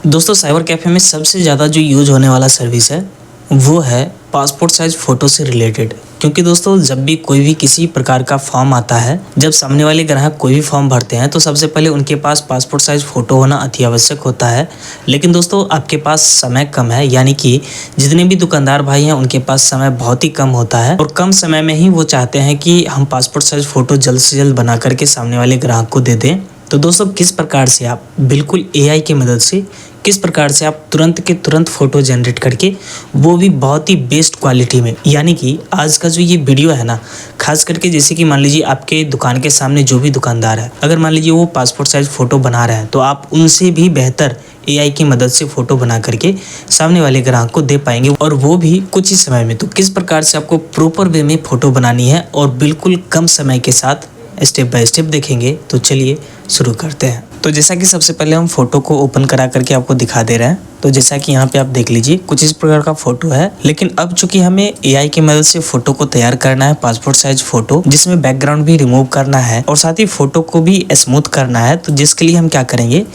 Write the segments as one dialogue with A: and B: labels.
A: दोस्तों cyber cafe में सबसे ज़्यादा जो यूज़ होने वाला सर्विस है वो है पासपोर्ट साइज़ फ़ोटो से रिलेटेड। क्योंकि दोस्तों जब भी कोई भी किसी प्रकार का फॉर्म आता है, जब सामने वाले ग्राहक कोई भी फॉर्म भरते हैं तो सबसे पहले उनके पास पासपोर्ट साइज़ फ़ोटो होना अति आवश्यक होता है। लेकिन दोस्तों आपके पास समय कम है, यानी कि जितने भी दुकानदार भाई हैं उनके पास समय बहुत ही कम होता है और कम समय में ही वो चाहते हैं कि हम पासपोर्ट साइज़ फ़ोटो जल्द से जल्द बना करके सामने वाले ग्राहक को दे दें। तो दोस्तों किस प्रकार से आप बिल्कुल एआई की मदद से किस प्रकार से आप तुरंत के तुरंत फ़ोटो जनरेट करके वो भी बहुत ही बेस्ट क्वालिटी में, यानी कि आज का जो ये वीडियो है ना, खास करके जैसे कि मान लीजिए आपके दुकान के सामने जो भी दुकानदार है, अगर मान लीजिए वो पासपोर्ट साइज़ फ़ोटो बना रहे हैं तो आप उनसे भी बेहतर एआई की मदद से फ़ोटो बना करके सामने वाले ग्राहक को दे पाएंगे, और वो भी कुछ ही समय में। तो किस प्रकार से आपको प्रॉपर वे में फ़ोटो बनानी है और बिल्कुल कम समय के साथ स्टेप बाय स्टेप देखेंगे। तो चलिए शुरू करते हैं। तो जैसा कि सबसे पहले हम फ़ोटो को ओपन करा करके आपको दिखा दे रहे हैं। तो जैसा कि यहाँ पे आप देख लीजिए कुछ इस प्रकार का फ़ोटो है, लेकिन अब चूंकि हमें एआई की मदद से फ़ोटो को तैयार करना है, पासपोर्ट साइज फ़ोटो जिसमें बैकग्राउंड भी रिमूव करना है और साथ ही फ़ोटो को भी स्मूथ करना है। तो जिसके लिए हम क्या करेंगे,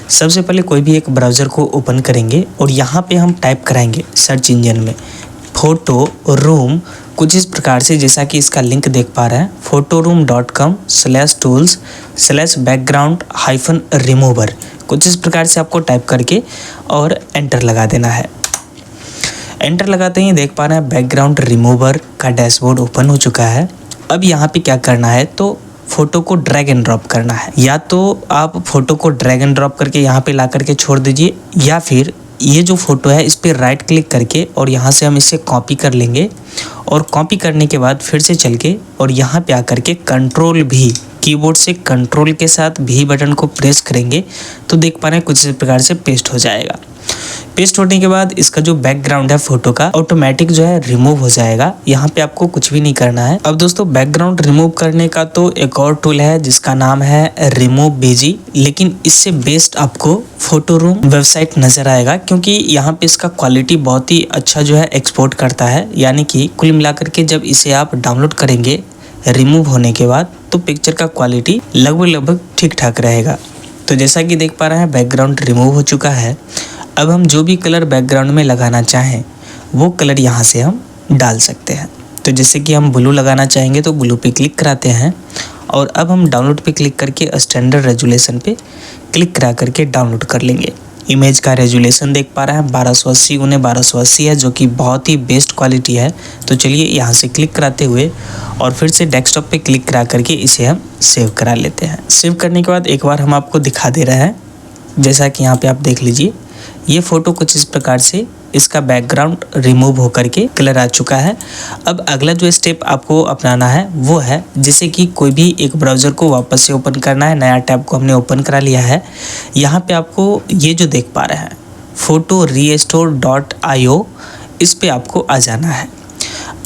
A: सबसे पहले कोई भी एक ब्राउज़र को ओपन करेंगे और यहाँ पर हम टाइप कराएंगे सर्च इंजन में फोटो रूम, कुछ इस प्रकार से जैसा कि इसका लिंक देख पा रहे हैं photoroom.com/tools/background-remover। कुछ इस प्रकार से आपको टाइप करके और एंटर लगा देना है। एंटर लगाते ही देख पा रहे हैं बैकग्राउंड रिमूवर का डैशबोर्ड ओपन हो चुका है। अब यहाँ पे क्या करना है, तो फ़ोटो को ड्रैग एंड ड्रॉप करना है। या तो आप फ़ोटो को ड्रैग एंड ड्रॉप करके यहाँ पे ला करके छोड़ दीजिए, या फिर ये जो फ़ोटो है इस पर राइट क्लिक करके और यहाँ से हम इसे कॉपी कर लेंगे और कॉपी करने के बाद फिर से चल के और यहाँ पे आकर के कंट्रोल भी, कीबोर्ड से कंट्रोल के साथ भी बटन को प्रेस करेंगे तो देख पा रहे हैं कुछ इस प्रकार से पेस्ट हो जाएगा। पेस्ट होने के बाद इसका जो बैकग्राउंड है फ़ोटो का ऑटोमेटिक जो है रिमूव हो जाएगा। यहाँ पे आपको कुछ भी नहीं करना है। अब दोस्तों बैकग्राउंड रिमूव करने का तो एक और टूल है जिसका नाम है रिमूव बीजी, लेकिन इससे बेस्ट आपको फोटो रूम वेबसाइट नजर आएगा, क्योंकि यहाँ पे इसका क्वालिटी बहुत ही अच्छा जो है एक्सपोर्ट करता है। यानी कि कुल मिलाकर के जब इसे आप डाउनलोड करेंगे रिमूव होने के बाद तो पिक्चर का क्वालिटी लगभग ठीक ठाक रहेगा। तो जैसा कि देख पा रहे हैं बैकग्राउंड रिमूव हो चुका है। अब हम जो भी कलर बैकग्राउंड में लगाना चाहें वो कलर यहाँ से हम डाल सकते हैं। तो जैसे कि हम ब्लू लगाना चाहेंगे तो ब्लू पे क्लिक कराते हैं और अब हम डाउनलोड पे क्लिक करके स्टैंडर्ड रेजुलेशन पे क्लिक करा करके डाउनलोड कर लेंगे। इमेज का रेजुलेशन देख पा रहे हैं 1280x1280 है, जो कि बहुत ही बेस्ट क्वालिटी है। तो चलिए यहाँ से क्लिक कराते हुए और फिर से डेस्कटॉप पे क्लिक करा करके इसे हम सेव करा लेते हैं। सेव करने के बाद एक बार हम आपको दिखा दे रहे हैं, जैसा कि यहाँ पे आप देख लीजिए ये फ़ोटो कुछ इस प्रकार से इसका बैकग्राउंड रिमूव होकर के कलर आ चुका है। अब अगला जो स्टेप आपको अपनाना है वो है, जैसे कि कोई भी एक ब्राउज़र को वापस से ओपन करना है, नया टैब को हमने ओपन करा लिया है। यहाँ पे आपको ये जो देख पा रहे हैं photorestore.io, इस पे आपको आ जाना है।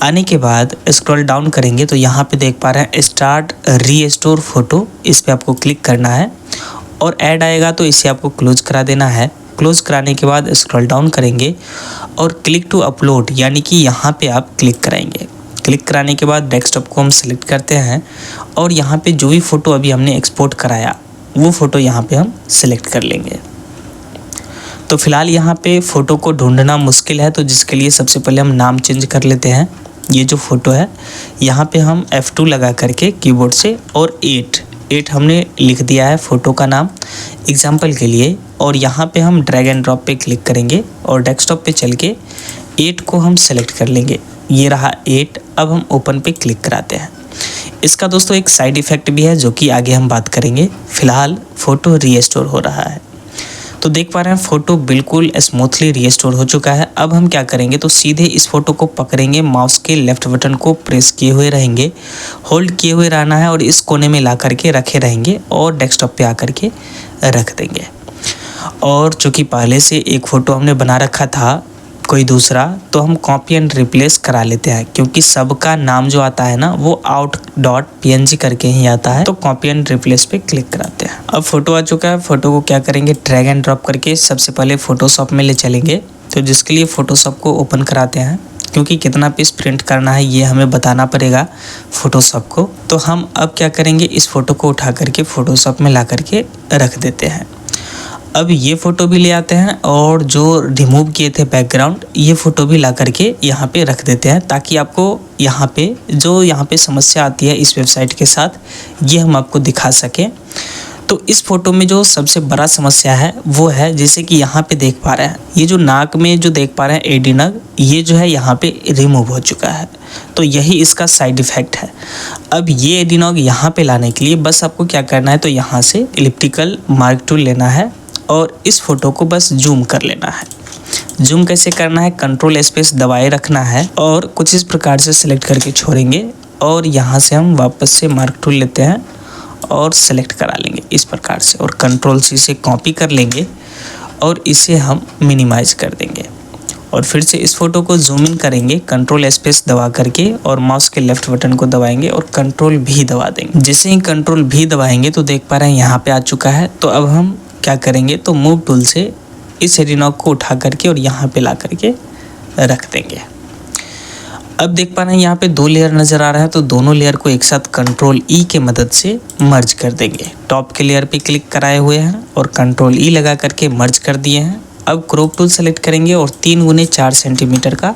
A: आने के बाद स्क्रॉल डाउन करेंगे तो यहाँ पे देख पा रहे हैं स्टार्ट रीस्टोर फोटो, इस पे आपको क्लिक करना है और ऐड आएगा तो इसे आपको क्लोज करा देना है। क्लोज कराने के बाद स्क्रॉल डाउन करेंगे और क्लिक टू अपलोड, यानी कि यहाँ पे आप क्लिक कराएंगे। क्लिक कराने के बाद डेस्कटॉप को हम सिलेक्ट करते हैं और यहाँ पे जो भी फ़ोटो अभी हमने एक्सपोर्ट कराया वो फ़ोटो यहाँ पे हम सिलेक्ट कर लेंगे। तो फिलहाल यहाँ पे फ़ोटो को ढूंढना मुश्किल है, तो जिसके लिए सबसे पहले हम नाम चेंज कर लेते हैं। ये जो फ़ोटो है यहाँ पे हम F2 लगा करके कीबोर्ड से और 8 हमने लिख दिया है फ़ोटो का नाम एग्जाम्पल के लिए, और यहाँ पे हम ड्रैग एंड ड्रॉप पे क्लिक करेंगे और डेस्कटॉप पे चल के 8 को हम सेलेक्ट कर लेंगे। ये रहा 8। अब हम ओपन पे क्लिक कराते हैं। इसका दोस्तों एक साइड इफ़ेक्ट भी है जो कि आगे हम बात करेंगे। फ़िलहाल फ़ोटो रीस्टोर हो रहा है तो देख पा रहे हैं फ़ोटो बिल्कुल स्मूथली रीस्टोर हो चुका है। अब हम क्या करेंगे, तो सीधे इस फ़ोटो को पकड़ेंगे, माउस के लेफ़्ट बटन को प्रेस किए हुए रहेंगे, होल्ड किए हुए रहना है और इस कोने में ला करके रखे रहेंगे और डेस्कटॉप पे आकर के रख देंगे। और चूँकि पहले से एक फ़ोटो हमने बना रखा था कोई दूसरा, तो हम कॉपी एंड रिप्लेस करा लेते हैं, क्योंकि सबका नाम जो आता है ना वो out.png करके ही आता है। तो कॉपी एंड रिप्लेस पे क्लिक कराते हैं। अब फ़ोटो आ चुका है। फ़ोटो को क्या करेंगे, ड्रैग एंड ड्रॉप करके सबसे पहले फ़ोटोशॉप में ले चलेंगे। तो जिसके लिए फ़ोटोशॉप को ओपन कराते हैं, क्योंकि कितना पीस प्रिंट करना है ये हमें बताना पड़ेगा फ़ोटोशॉप को। तो हम अब क्या करेंगे, इस फ़ोटो को उठा करके फ़ोटोशॉप में ला करके रख देते हैं। अब ये फ़ोटो भी ले आते हैं और जो रिमूव किए थे बैकग्राउंड, ये फ़ोटो भी ला करके यहाँ पे रख देते हैं, ताकि आपको यहाँ पे समस्या आती है इस वेबसाइट के साथ, ये हम आपको दिखा सकें। तो इस फ़ोटो में जो सबसे बड़ा समस्या है वो है, जैसे कि यहाँ पे देख पा रहे हैं, ये जो नाक में जो देख पा रहे हैं एडिनग, ये जो है यहाँ पे रिमूव हो चुका है। तो यही इसका साइड इफ़ेक्ट है। अब ये एडिनॉग यहाँ पे लाने के लिए बस आपको क्या करना है, तो यहाँ से इलिप्टिकल मार्क टूल लेना है और इस फ़ोटो को बस जूम कर लेना है। जूम कैसे करना है, कंट्रोल स्पेस दबाए रखना है और कुछ इस प्रकार से सिलेक्ट करके छोड़ेंगे और यहाँ से हम वापस से मार्क टूल लेते हैं और सेलेक्ट करा लेंगे इस प्रकार से, और कंट्रोल सी से कॉपी कर लेंगे और इसे हम मिनिमाइज कर देंगे। और फिर से इस फ़ोटो को जूम इन करेंगे कंट्रोल स्पेस दबा करके और माउस के लेफ्ट बटन को दबाएंगे और कंट्रोल भी दबा देंगे। जैसे ही कंट्रोल भी दबाएंगे तो देख पा रहे हैं यहाँ पे आ चुका है। तो अब हम क्या करेंगे, तो मूव टूल से इस एडिनॉग को उठा करके और यहाँ पे ला करके रख देंगे। अब देख पा रहे हैं यहाँ पे 2 लेयर नज़र आ रहा है, तो दोनों लेयर को एक साथ कंट्रोल ई के मदद से मर्ज कर देंगे। टॉप के लेयर पे क्लिक कराए हुए हैं और कंट्रोल ई लगा करके मर्ज कर दिए हैं। अब क्रॉप टूल सेलेक्ट करेंगे और 3 गुने 4 सेंटीमीटर का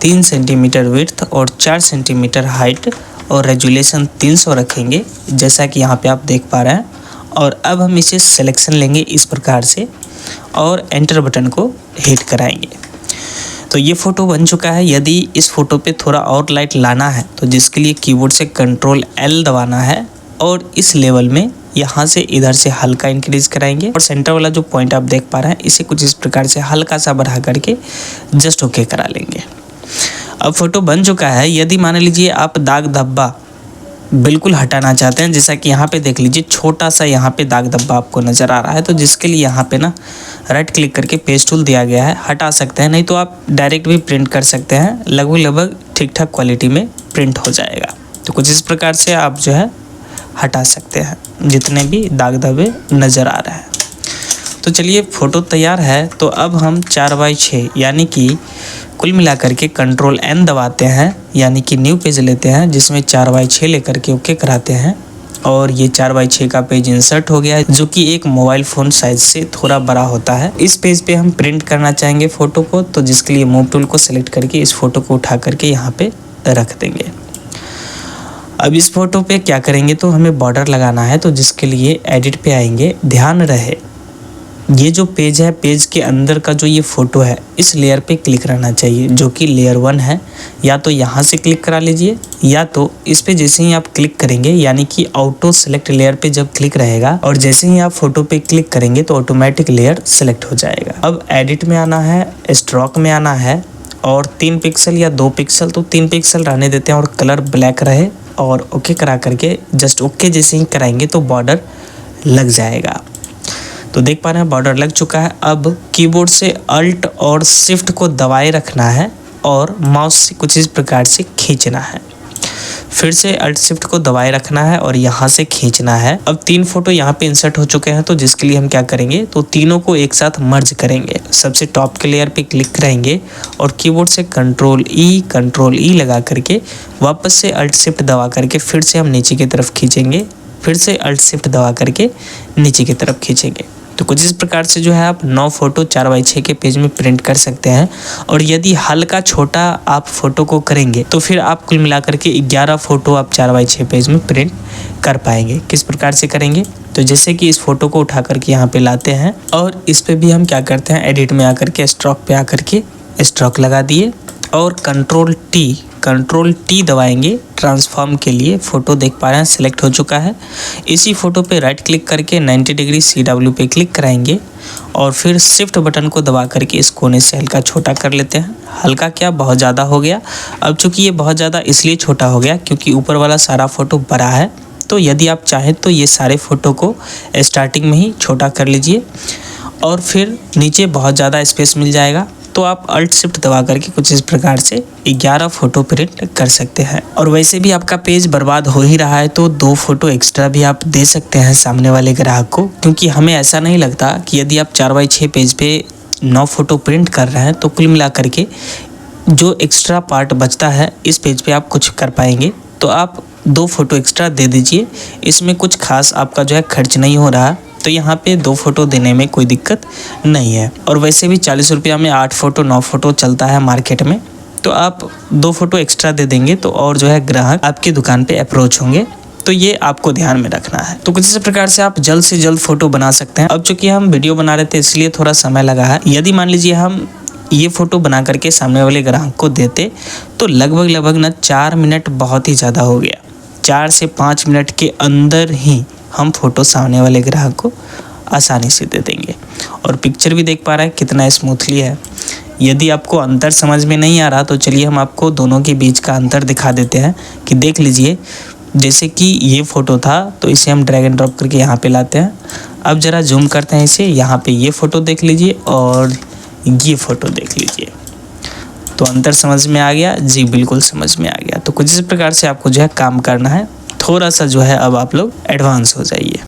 A: 3 सेंटीमीटर विड्थ और 4 सेंटीमीटर हाइट और रेजुलेशन 300 रखेंगे, जैसा कि यहाँ पे आप देख पा रहे हैं। और अब हम इसे सिलेक्शन लेंगे इस प्रकार से और एंटर बटन को हिट कराएंगे। तो ये फ़ोटो बन चुका है। यदि इस फ़ोटो पे थोड़ा और लाइट लाना है तो जिसके लिए कीबोर्ड से कंट्रोल एल दबाना है और इस लेवल में यहाँ से इधर से हल्का इंक्रीज कराएंगे और सेंटर वाला जो पॉइंट आप देख पा रहे हैं इसे कुछ इस प्रकार से हल्का सा बढ़ा करके जस्ट ओके करा लेंगे। अब फ़ोटो बन चुका है। यदि मान लीजिए आप दाग धब्बा बिल्कुल हटाना चाहते हैं, जैसा कि यहाँ पे देख लीजिए छोटा सा यहाँ पे दाग धब्बा आपको नज़र आ रहा है, तो जिसके लिए यहाँ पे ना राइट क्लिक करके पेस्ट टूल दिया गया है, हटा सकते हैं। नहीं तो आप डायरेक्ट भी प्रिंट कर सकते हैं, लगभग ठीक ठाक क्वालिटी में प्रिंट हो जाएगा। तो कुछ इस प्रकार से आप जो है हटा सकते हैं जितने भी दाग धब्बे नज़र आ रहे हैं। तो चलिए फ़ोटो तैयार है। तो अब हम 4x6 यानी कि कुल मिलाकर के कंट्रोल एन दबाते हैं, यानी कि न्यू पेज लेते हैं जिसमें 4x6 लेकर के ओके कराते हैं और ये 4x6 का पेज इंसर्ट हो गया है, जो कि एक मोबाइल फ़ोन साइज से थोड़ा बड़ा होता है। इस पेज पे हम प्रिंट करना चाहेंगे फ़ोटो को, तो जिसके लिए मूव टूल को सेलेक्ट करके इस फ़ोटो को उठा करके यहाँ पे रख देंगे। अब इस फ़ोटो पे क्या करेंगे, तो हमें बॉर्डर लगाना है, तो जिसके लिए एडिट पे आएंगे। ध्यान रहे ये जो पेज है, पेज के अंदर का जो ये फ़ोटो है इस लेयर पे क्लिक रहना चाहिए, जो कि लेयर 1 है। या तो यहाँ से क्लिक करा लीजिए या तो इस पे जैसे ही आप क्लिक करेंगे, यानी कि ऑटो सेलेक्ट लेयर पे जब क्लिक रहेगा और जैसे ही आप फोटो पे क्लिक करेंगे तो ऑटोमेटिक लेयर सेलेक्ट हो जाएगा। अब एडिट में आना है, स्ट्रोक में आना है और 3 पिक्सल या 2 पिक्सल, तो 3 पिक्सल रहने देते हैं और कलर ब्लैक रहे और ओके करा करके जस्ट ओके जैसे ही कराएंगे तो बॉर्डर लग जाएगा। तो देख पा रहे हैं बॉर्डर लग चुका है। अब कीबोर्ड से अल्ट और शिफ्ट को दबाए रखना है और माउस से कुछ इस प्रकार से खींचना है। फिर से अल्ट शिफ्ट को दबाए रखना है और यहाँ से खींचना है। अब 3 फोटो यहाँ पे इंसर्ट हो चुके हैं, तो जिसके लिए हम क्या करेंगे, तो तीनों को एक साथ मर्ज करेंगे। सबसे टॉप के लेयर पे क्लिक करेंगे और कीबोर्ड से कंट्रोल ई लगा करके वापस से अल्ट शिफ्ट दबा करके फिर से हम नीचे की तरफ खींचेंगे, फिर से अल्ट शिफ्ट दबा करके नीचे की तरफ खींचेंगे। तो कुछ इस प्रकार से जो है आप 9 फोटो 4x6 के पेज में प्रिंट कर सकते हैं। और यदि हल्का छोटा आप फोटो को करेंगे तो फिर आप कुल मिलाकर के 11 फोटो आप 4x6 पेज में प्रिंट कर पाएंगे। किस प्रकार से करेंगे, तो जैसे कि इस फोटो को उठा करके यहाँ पे लाते हैं और इस पे भी हम क्या करते हैं, एडिट में आकर के स्ट्रोक पे आकर के स्ट्रोक लगा दिए और कंट्रोल टी दबाएंगे ट्रांसफॉर्म के लिए। फ़ोटो देख पा रहे हैं सिलेक्ट हो चुका है। इसी फ़ोटो पे राइट क्लिक करके 90 डिग्री CW पे क्लिक कराएंगे और फिर शिफ्ट बटन को दबा करके इस कोने से हल्का छोटा कर लेते हैं। हल्का क्या, बहुत ज़्यादा हो गया। अब चूँकि ये बहुत ज़्यादा इसलिए छोटा हो गया क्योंकि ऊपर वाला सारा फ़ोटो बड़ा है। तो यदि आप चाहें तो ये सारे फ़ोटो को स्टार्टिंग में ही छोटा कर लीजिए और फिर नीचे बहुत ज़्यादा स्पेस मिल जाएगा। तो आप अल्ट शिफ्ट दबा करके कुछ इस प्रकार से 11 फोटो प्रिंट कर सकते हैं। और वैसे भी आपका पेज बर्बाद हो ही रहा है तो 2 फोटो एक्स्ट्रा भी आप दे सकते हैं सामने वाले ग्राहक को, क्योंकि हमें ऐसा नहीं लगता कि यदि आप 4x6 पेज पे 9 फोटो प्रिंट कर रहे हैं तो कुल मिला करके जो एक्स्ट्रा पार्ट बचता है इस पेज पे आप कुछ कर पाएंगे। तो आप 2 फोटो एक्स्ट्रा दे दीजिए, इसमें कुछ खास आपका जो है खर्च नहीं हो रहा। तो यहाँ पे 2 फ़ोटो देने में कोई दिक्कत नहीं है। और वैसे भी 40 रुपया में 8 फ़ोटो 9 फ़ोटो चलता है मार्केट में, तो आप 2 फ़ोटो एक्स्ट्रा दे देंगे तो और जो है ग्राहक आपकी दुकान पे अप्रोच होंगे। तो ये आपको ध्यान में रखना है। तो कुछ इस प्रकार से आप जल्द से जल्द फ़ोटो बना सकते हैं। अब चूंकि हम वीडियो बना रहे थे इसलिए थोड़ा समय लगा है। यदि मान लीजिए हम ये फ़ोटो बना करके सामने वाले ग्राहक को देते तो लगभग ना 4 मिनट बहुत ही ज़्यादा हो गया। 4 से 5 मिनट के अंदर ही हम फ़ोटो सामने वाले ग्राहक को आसानी से दे देंगे। और पिक्चर भी देख पा रहे हैं कितना स्मूथली है। यदि आपको अंतर समझ में नहीं आ रहा तो चलिए हम आपको दोनों के बीच का अंतर दिखा देते हैं कि देख लीजिए। जैसे कि ये फ़ोटो था तो इसे हम ड्रैग एंड ड्रॉप करके यहाँ पे लाते हैं। अब ज़रा जूम करते हैं इसे, यहाँ पे ये फ़ोटो देख लीजिए और ये फ़ोटो देख लीजिए। तो अंतर समझ में आ गया? जी बिल्कुल समझ में आ गया। तो कुछ इस प्रकार से आपको जो है काम करना है। थोड़ा सा जो है अब आप लोग एडवांस हो जाइए।